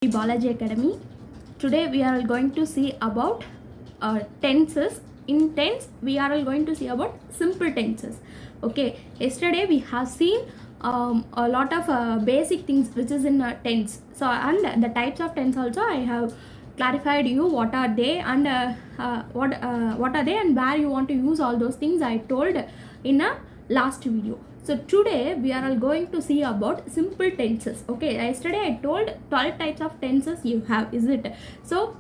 Biology Academy. Today we are going to see about tenses. In tense we are going to see about simple tenses. Okay, yesterday we have seen a lot of basic things which is in tense. So and the types of tense also I have clarified you what are they and what are they and where you want to use all those things I told in a last video. So today we are all going to see about simple tenses. Okay, yesterday I told 12 types of tenses you have, is it? So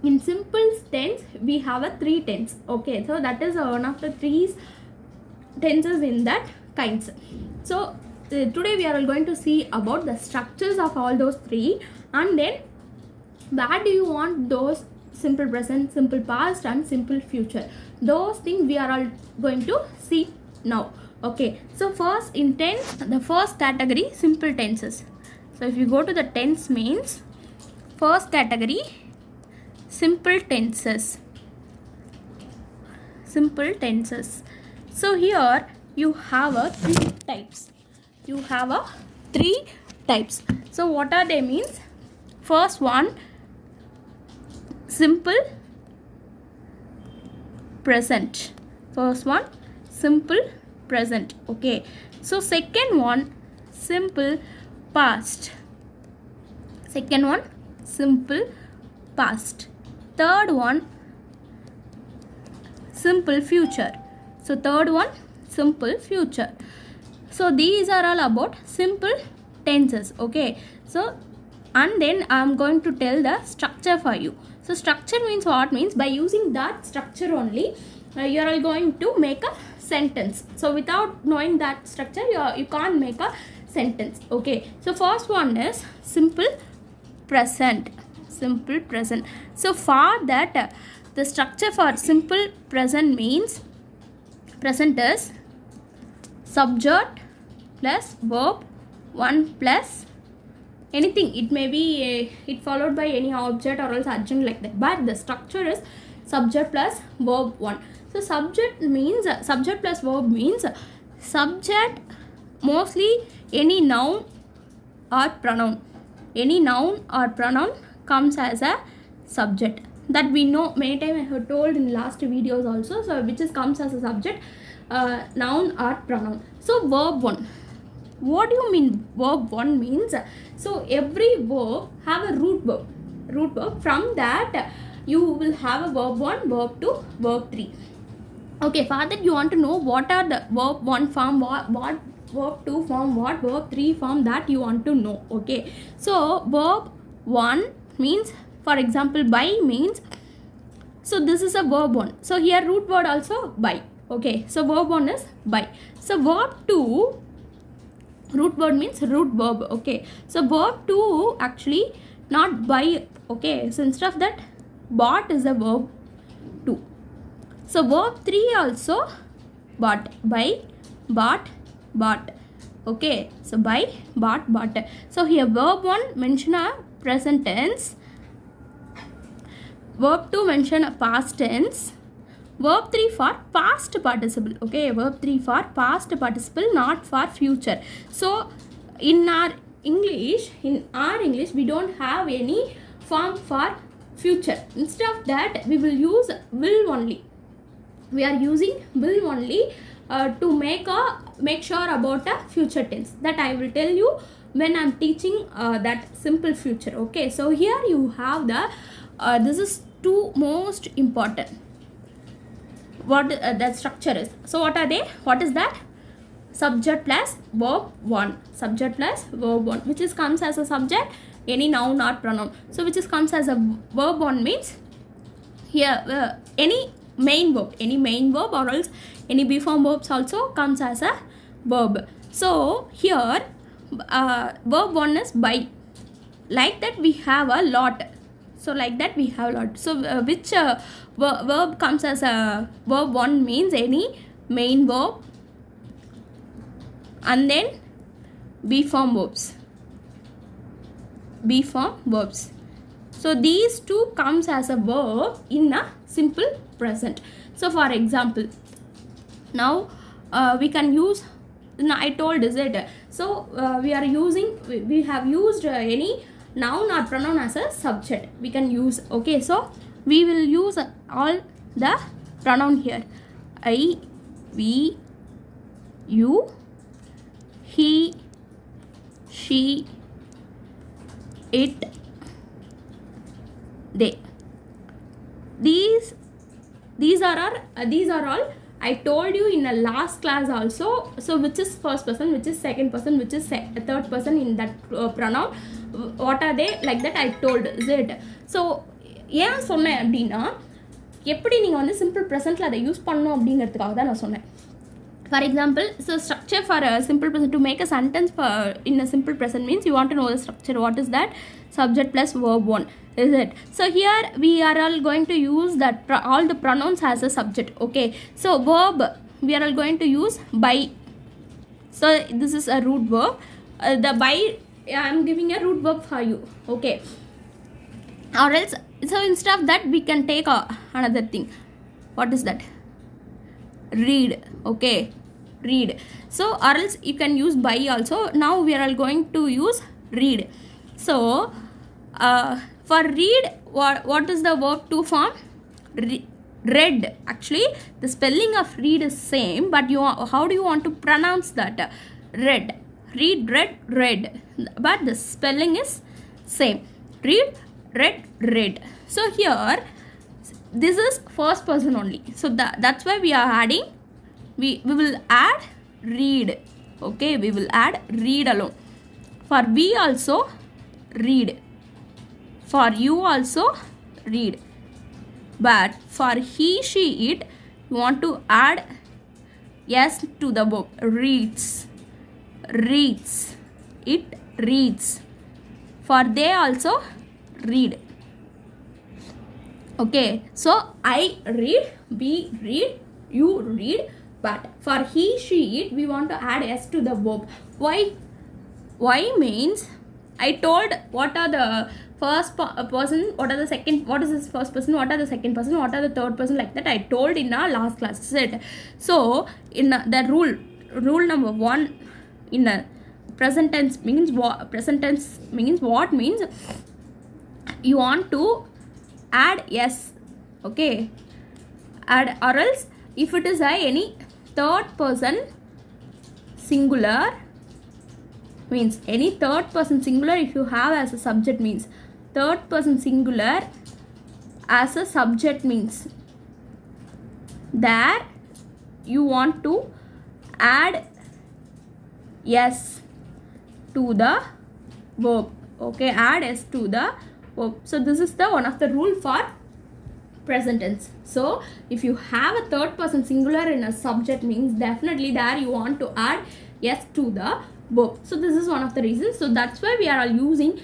in simple tense we have a 3 tense. Okay, so that is one of the 3 tenses in that kinds. So today we are all going to see about the structures of all those 3 and then where do you want those simple present, simple past and simple future. Those things we are all going to see now. Okay, so first in tense, the first category simple tenses. So if you go to the tense means, first category simple tenses. Simple tenses. So here you have a 3 types. You have a 3 types. So what are they means? First one, simple present. First one, simple present. Okay, so second one, simple past. Second one, simple past. Third one, simple future. So third one, simple future. So these are all about simple tenses. Okay, so and then I am going to tell the structure for you. So structure means what? Means by using that structure only you are going to make a sentence. So without knowing that structure you can't make a sentence. Okay, so first one is simple present. Simple present. So for that the structure for simple present means present is subject plus verb 1 plus anything. It may be it followed by any object or else adjunct like that, but the structure is subject plus verb 1. So subject means subject plus verb means subject mostly any noun or pronoun. Any noun or pronoun comes as a subject. That we know many times I have told in last videos also. So which is comes as a subject, noun or pronoun. So verb 1. What do you mean verb 1 means? So every verb have a root verb. Root verb. From that you will have a verb 1, verb 2, verb 3. Okay, for that you want to know what are the verb 1 form, what verb 2 form, what verb 3 form, that you want to know. Okay, so verb 1 means, for example, by means, so this is a verb 1. So here root word also by. Okay, so verb 1 is by. So verb 2, root word means root verb. Okay, so verb 2 actually not by. Okay, so instead of that bought is a verb 2. So verb 3 also bought, by, bought, bought. Okay, so by, bought, bought. So here verb 1 mention a present tense, verb 2 mention a past tense, verb 3 for past participle. Okay, verb 3 for past participle, not for future. So in our English we don't have any form for future. Instead of that we will use will only. We are using will only to make sure about a future tense. That I will tell you when I am teaching that simple future. Okay, so here you have the this is 2 most important. What that structure is. So what are they? What is that? Subject plus verb 1. Subject plus verb 1, which is comes as a subject, any noun or pronoun. So which is comes as a verb 1 means here any main verb or else any B form verbs also comes as a verb. So here verb 1 is by. Like that we have a lot. So like that we have a lot. So which verb comes as a verb 1 means any main verb and then B form verbs. B form verbs. So these 2 comes as a verb in a simple present. So for example, now we can use I told, is it? So we have used any noun or pronoun as a subject we can use. Okay, so we will use all the pronoun here. I, we, you, he, she, it, they. These are all I told you in the last class also. So which is first person, which is second person, which is third person in that pronoun, what are they, like that I told. Is it? So ஏன் சொன்னேன் அப்படின்னா எப்படி நீங்கள் வந்து simple ப்ரெசென்ட்டில் அதை use பண்ணணும் அப்படிங்கிறதுக்காக தான் நான் சொன்னேன். For example, so structure for a simple present, to make a sentence for in a simple present means you want to know the structure. What is that? Subject plus verb 1, is it? So here we are all going to use that all the pronouns as a subject. Okay, so verb we are all going to use by. So this is a root verb. The by, I am giving a root verb for you. Okay, or else, so instead of that we can take another thing. What is that? Read. Okay, read. So or else you can use by also. Now we are all going to use read. So for read, what is the verb to form? Read. Actually the spelling of read is same, but how do you want to pronounce that? Read, read, read, but the spelling is same. Read, read, read. So here this is first person only, so that's why we are adding, we will add read. Okay, we will add read alone. For we also read, for you also read, but for he, she, it, you want to add s to the verb. Reads, reads, it reads. For they also read. Okay, so I read, we read, you read, but for he, she, it, we want to add s to the verb. Why means I told what are the first person, what are the second, what is this first person, what are the second person, what are the third person, like that I told in our last class. So in the rule number 1 in a present tense means what? Present tense means what? Means you want to add s. Okay, add, or else if it is any third person singular means any third person singular, if you have as a subject means third person singular as a subject means there you want to add s to the verb. Okay, add s to the verb. So this is the one of the rule for present tense. So if you have a third person singular in a subject means definitely there you want to add s to the verb. So this is one of the reasons. So that's why we are all using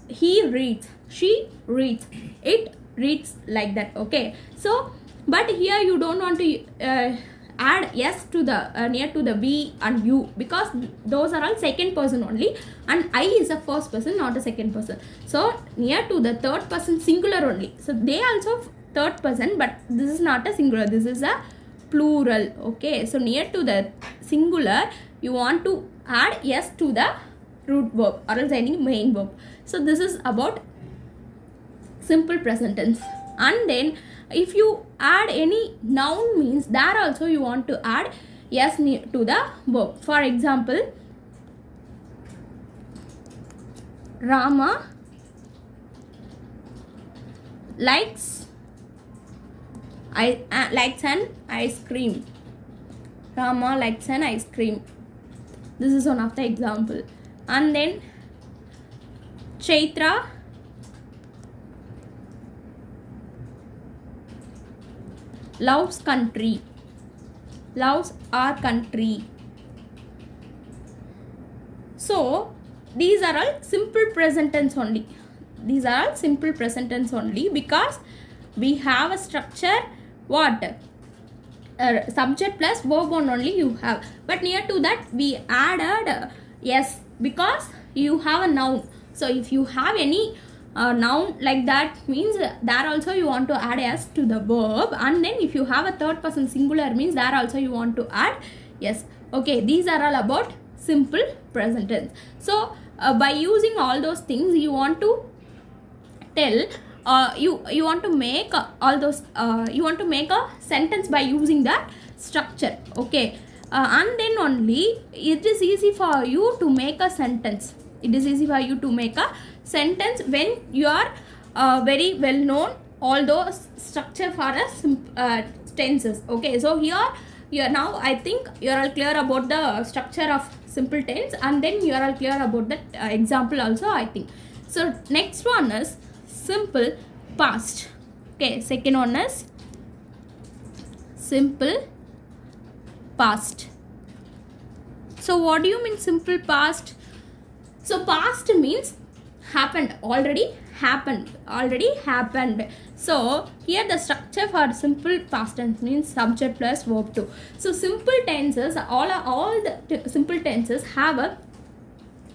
he reads, she reads, it reads, like that. Okay, so but here you don't want to add s to the near to the we and you, because those are all second person only and I is a first person, not a second person. So near to the third person singular only, so they also third person, but this is not a singular, this is a plural. Okay, so near to the singular you want to add s to the root verb or else any main verb. So this is about simple present tense. And then if you add any noun means there also you want to add s to the verb. For example, Rama likes an ice cream. Rama likes an ice cream. This is one of the example. And then Chaitra loves country, loves our country. So these are all simple present tense only. These are all simple present tense only because we have a structure. What? Subject plus verb 1 only you have, but near to that we added yes because you have a noun. So if you have any noun like that means there also you want to add s to the verb, and then if you have a third person singular means there also you want to add yes. Okay, these are all about simple present tense. So by using all those things you want to tell, you want to make all those you want to make a sentence by using that structure. Okay, and then only it is easy for you to make a sentence. It is easy for you to make a sentence when you are very well known all those structure for a tenses. Okay, so here now I think you are all clear about the structure of simple tense, and then you are all clear about that example also, I think. So next one is simple past. Okay, second one is simple past. So what do you mean simple past? So past means happened, already happened. So here the structure for simple past tense means subject plus verb 2. So simple tenses, all the simple tenses have a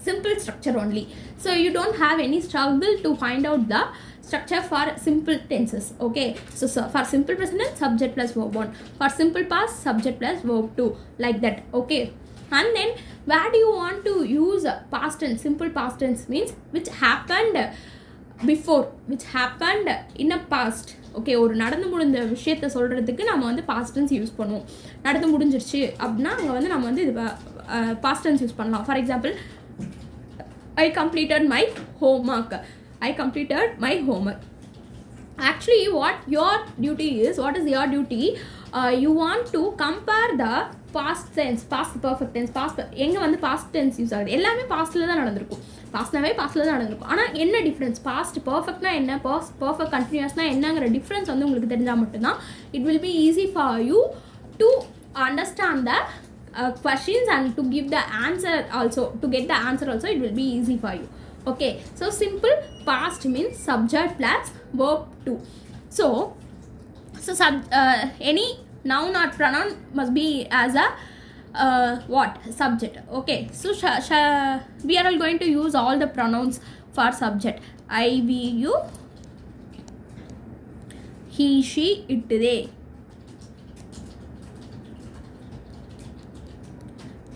simple structure only. So you don't have any struggle to find out the structure for simple tenses. Okay, so for simple present tense, subject plus verb 1. For simple past, subject plus verb 2, like that. Okay, and then where do you want to use past tense? Simple past tense means which happened before, which happened in a past. Okay, ஒரு நடந்து முடிந்த விஷயத்தை சொல்கிறதுக்கு நம்ம வந்து past tense use பண்ணுவோம். நடந்து முடிஞ்சிருச்சு அப்படின்னா அங்கே வந்து நம்ம வந்து இது பாஸ்ட் டென்ஸ் யூஸ் பண்ணலாம். For example, I completed my homework. Actually, what your duty is, what is your duty? You want to compare the past tense, past perfect tense, past எங்கே வந்து past tense யூஸ் ஆகுது, எல்லாமே பாஸ்ட்டில் தான் நடந்திருக்கும். பாஸ்ட்டில் தான் நடந்திருக்கும். ஆனால் என்ன டிஃப்ரென்ஸ், பாஸ்ட் பர்ஃபெக்ட்னா என்ன, பர்ஃபெக்ட் கண்டினியூஸ்னா என்னங்கிற டிஃப்ரென்ஸ் வந்து உங்களுக்கு தெரிஞ்சால் மட்டும்தான் it will be easy for you to understand the questions and to give the answer also, to get the answer also, it will be easy for you. Okay, so simple past means subject plus verb 2. So any noun or pronoun must be as a what, subject. Okay, so we are all going to use all the pronouns for subject. I, we, you, he, she, it, they.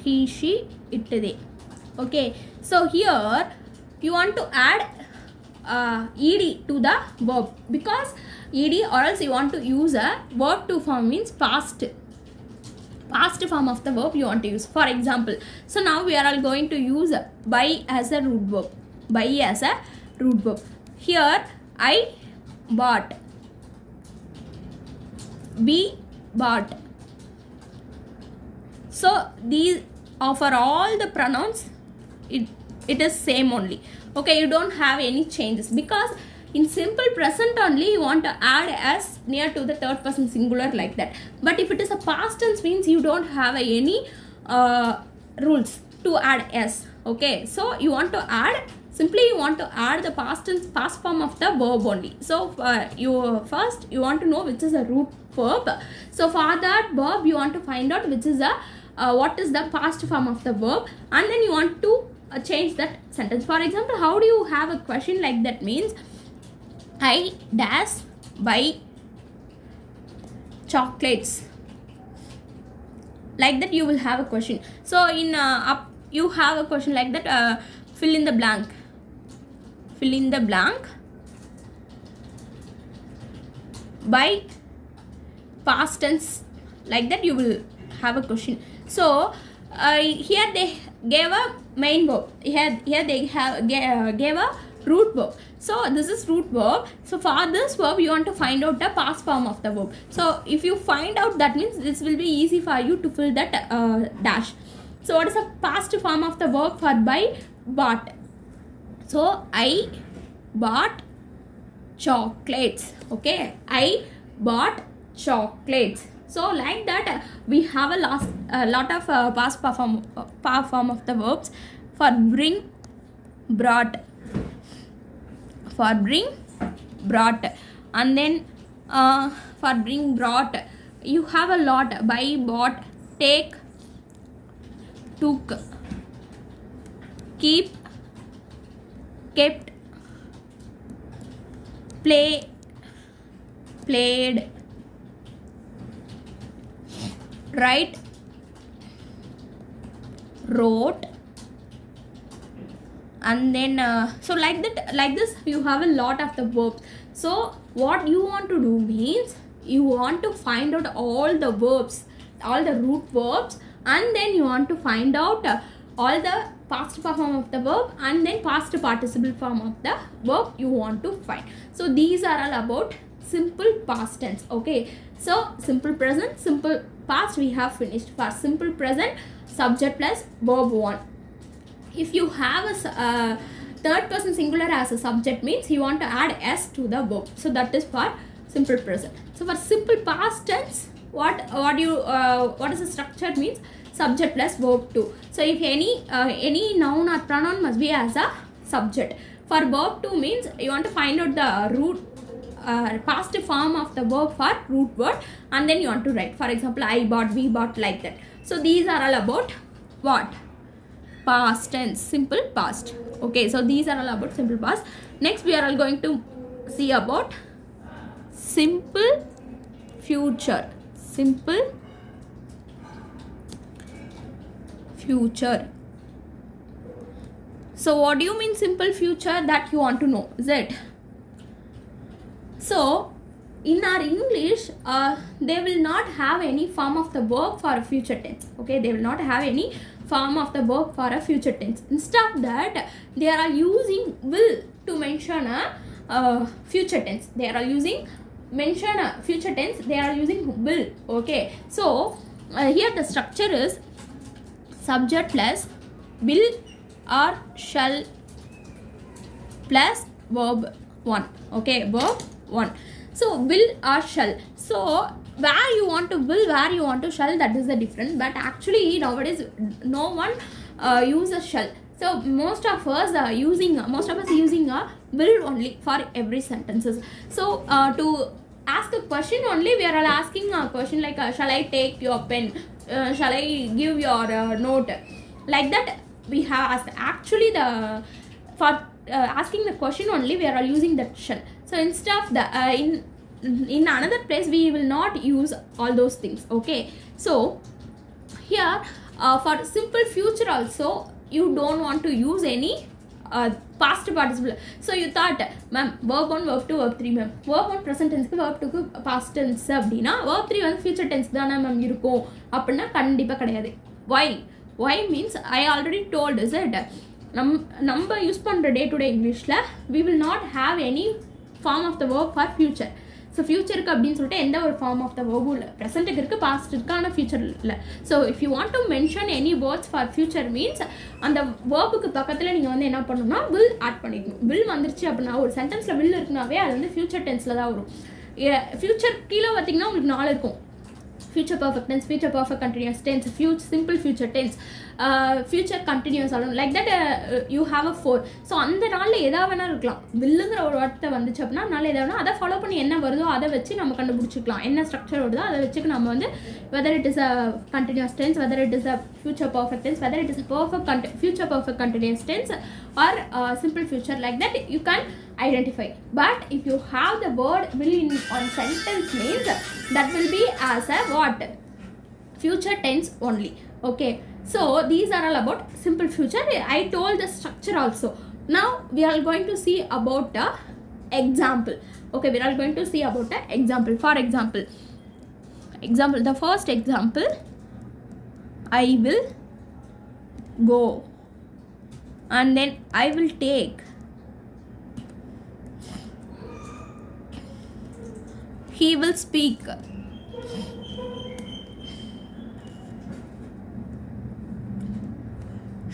He, she, it, they. Okay, so here you want to add ed to the verb, because ed, or else you want to use a verb to form means past form of the verb you want to use. For example, so now we are all going to use buy as a root verb. Here I bought, we bought. So these for all the pronouns it is same only. Okay, you don't have any changes, because in simple present only you want to add as near to the third person singular, like that. But if it is a past tense means you don't have any rules to add s. Okay, so you want to add, simply you want to add the past form of the verb only. So you want to know which is a root verb. So for that verb you want to find out which is what is the past form of the verb, and then you want to change that sentence. For example, how do you have a question like that means I dash buy chocolates, like that you will have a question. So in you have a question like that, fill in the blank by past tense, like that you will have a question. So here they gave a main verb, here they gave a root verb. So this is root verb. So for this verb you want to find out the past form of the verb. So if you find out, that means this will be easy for you to fill that dash. So what is the past form of the verb for buy? Bought. So I bought chocolates. Okay, I bought chocolates. So like that we have a lot of past form of the verbs. For bring, brought, and then for bring, brought, you have a lot. Buy, bought, take, took, keep, kept, play, played, write, wrote, and then so like that, like this you have a lot of the verbs. So what you want to do means you want to find out all the verbs, all the root verbs, and then you want to find out all the past form of the verb and then past participle form of the verb you want to find. So these are all about simple past tense. Okay, so simple present, simple past we have finished. For simple present, subject plus verb 1. If you have a third person singular as a subject means you want to add s to the verb. So that is for simple present. So for simple past tense, what is the structure means subject plus verb 2. So if any noun or pronoun must be as a subject. For verb 2 means you want to find out the root past form of the verb for root word, and then you want to write. For example, I bought, we bought, like that. So these are all about what? Past tense, simple past. Okay, so these are all about simple past. Next we are all going to see about simple future. Simple future. So what do you mean simple future? That you want to know, is it? So in our English, they will not have any form of the verb for a future tense. Okay, they will not have any form of the verb for a future tense. Instead of that, they are using will to mention a future tense. They are using mention a future tense. They are using will. Okay, so here the structure is subject plus will or shall plus verb 1. Okay, verb 1. So will or shall. So where you want to will, where you want to shall, that is the difference. But actually nowadays no one uses shall. So most of us using a will only for every sentences. So to ask a question only, we are all asking a question like shall I take your pen, shall I give your note, like that we have asked. Actually the for asking the question only we are all using that shall. So instead of the in another place we will not use all those things. Okay, so here for simple future also you don't want to use any past participle. So you thought, ma'am, verb 1, verb 2, verb 3, ma'am, verb 1 present tense க்கு verb 2 க்கு past tense அப்படினா verb 3 வந்து future tense தானே ma'am இருக்கும் அப்படினா கண்டிப்பா கிடையாது. Why means I already told, is it? நம்ம யூஸ் பண்ற டே டு டே இங்கிலீஷ்ல we will not have any form of the verb for future. So ஃபியூச்சருக்கு அப்படின்னு சொல்லிட்டு எந்த ஒரு ஃபார்ம் ஆஃப் த வேர்பும் இல்லை. ப்ரெசென்ட்டுக்கு இருக்குது, பாஸ்ட் இருக்குது, ஆனால் ஃபியூச்சர் இல்லை. So if you want to mention any words for future means அந்த வேர்புக்கு பக்கத்தில் நீங்கள் வந்து என்ன பண்ணணும்னா வில் ஆட் பண்ணிக்கணும். வில் வந்துருச்சு அப்படின்னா ஒரு சென்டென்ஸில் வில் இருக்குனாவே அது வந்து ஃபியூச்சர் டென்ஸில் தான் வரும். ஃபியூச்சர் கீழே பார்த்தீங்கன்னா உங்களுக்கு 4 இருக்கும். future perfect tense, future perfect continuous tense, simple future tense, future continuous, like that you have a 4. So அந்த நாளில் எதாவது வேணால் இருக்கலாம். வில்லுங்கிற ஒரு வார்த்தை வந்துச்சு அப்படின்னா நாளில் எதாவது வேணால் அதை ஃபாலோ பண்ணி என்ன வருதோ அதை வச்சு நம்ம கண்டுபிடிச்சிக்கலாம். என்ன ஸ்ட்ரக்சர் வருதோ அதை வச்சுக்கு நம்ம வந்து whether it is a continuous tense, whether it is a future perfect tense, whether it is a future perfect continuous tense or simple future, like that you can identify. But if you have the word will in on sentence means that will be as a what? Future tense only. Okay, so these are all about simple future. I told the structure also. Now we are going to see about the example. Okay, we are going to see about the example. For example, the first example, I will go and then I will take, he will speak,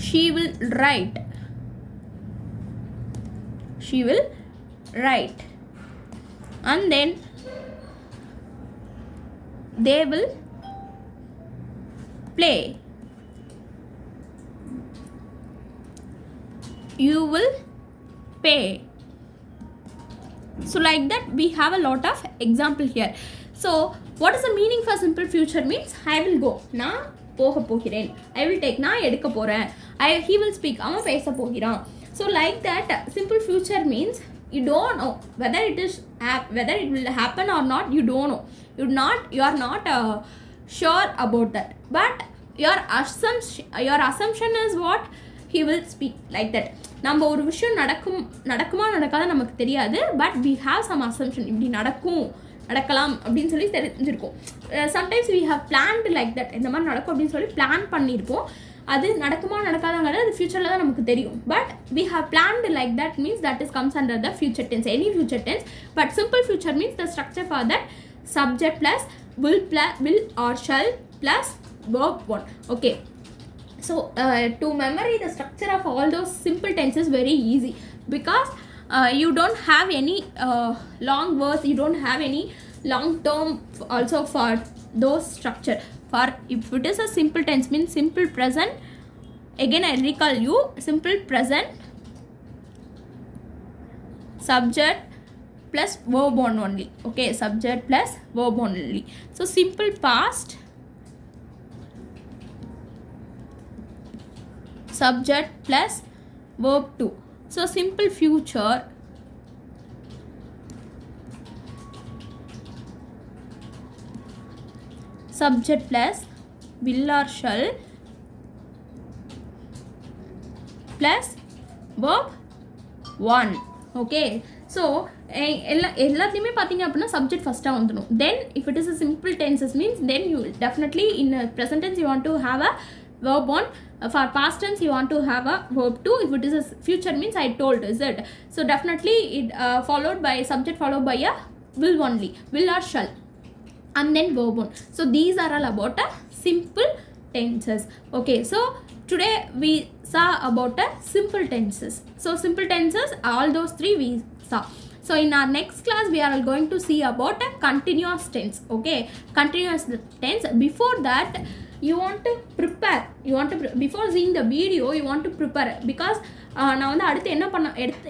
she will write, and then they will play, you will pay. So like that we have a lot of example here. So what is the meaning for simple future means? I will go, நான் போக போகிறேன். I will take, நான் எடுக்க போகிறேன். He will speak, அவன் பேச போகிறான். So like that simple future means you don't know whether it will happen or not. You don't know, you are not sure about that, but your assumption is what? he will speak like that. நம்ம ஒரு விஷயம் நடக்குமா நடக்காத நமக்கு தெரியாது, but we have some assumption, இப்படி நடக்கலாம் அப்படின்னு சொல்லி தெரிஞ்சிருக்கும். Sometimes we have planned like that, இந்த மாதிரி நடக்கும் அப்படின்னு சொல்லி பிளான் பண்ணியிருப்போம். அது நடக்குமா நடக்காதங்கிறது அது ஃபியூச்சரில் தான் நமக்கு தெரியும். But we have planned like that means that is comes under the future tense, any future tense. But simple future means the structure for that subject plus will or shall plus verb 1. Okay, so to memory the structure of all those simple tenses very easy, because you don't have any long words, you don't have any long term also for those structure. For if it is a simple tense means simple present, again I recall you, simple present subject plus verb 1 only. Okay, subject plus verb 1 only. So simple past subject plus verb 2. So simple future subject plus will or shall plus verb 1. Okay, so எல்லாத்தையுமே பார்த்தீங்க அப்படின்னா subject ஃபஸ்ட்டாக வந்துடும். Then if it is a simple tenses means then you definitely in present tense you want to have a verb 1. For past tense you want to have a verb 2. If it is a future means I told, is it? So definitely it followed by subject followed by a will only, will or shall, and then verb 1. So these are all about a simple tenses. Okay, so today we saw about a simple tenses. So simple tenses, all those three we saw. So in our next class we are going to see about a continuous tense. Okay, continuous tense. Before that you want to prepare, before seeing the video you want to prepare, because நான் வந்து அடுத்து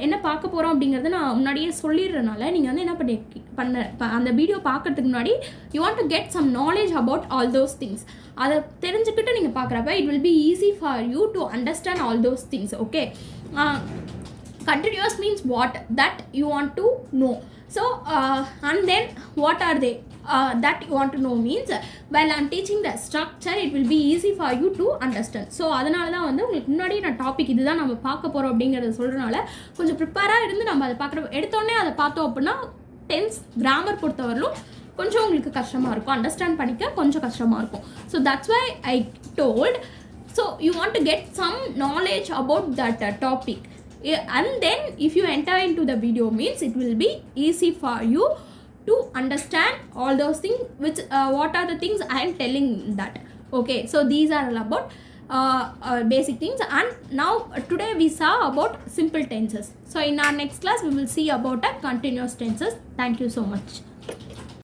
என்ன பார்க்க போகிறோம் அப்படிங்கிறத நான் முன்னாடியே சொல்லிடுறதுனால நீங்கள் வந்து என்ன பண்ண அந்த வீடியோ பார்க்கறதுக்கு முன்னாடி you want to get some knowledge about all those things. அதை தெரிஞ்சுக்கிட்டு நீங்கள் பார்க்குறப்ப it will be easy for you to understand all those things. Okay, continuous means what that you want to know. So and then what are they that you want to know means while I'm teaching the structure it will be easy for you to understand. So அதனால தான் வந்து உங்களுக்கு முன்னாடி நான் topic இதுதான் நம்ம பார்க்க போகிறோம் அப்படிங்கிறத சொல்கிறனால கொஞ்சம் ப்ரிப்பேராக இருந்து நம்ம அதை பார்க்குற எடுத்தோடனே அதை பார்த்தோம் அப்படின்னா டென்ஸ் கிராமர் பொறுத்தவரையிலும் கொஞ்சம் உங்களுக்கு கஷ்டமாக இருக்கும், அண்டர்ஸ்டாண்ட் பண்ணிக்க கொஞ்சம் கஷ்டமாக இருக்கும். So that's why I told. So you want to get some knowledge about that topic, and then if you enter into the video means it will be easy for you to understand all those things which what are the things I am telling that. Okay, so these are all about basic things. And now today we saw about simple tenses. So in our next class we will see about a continuous tenses. Thank you so much.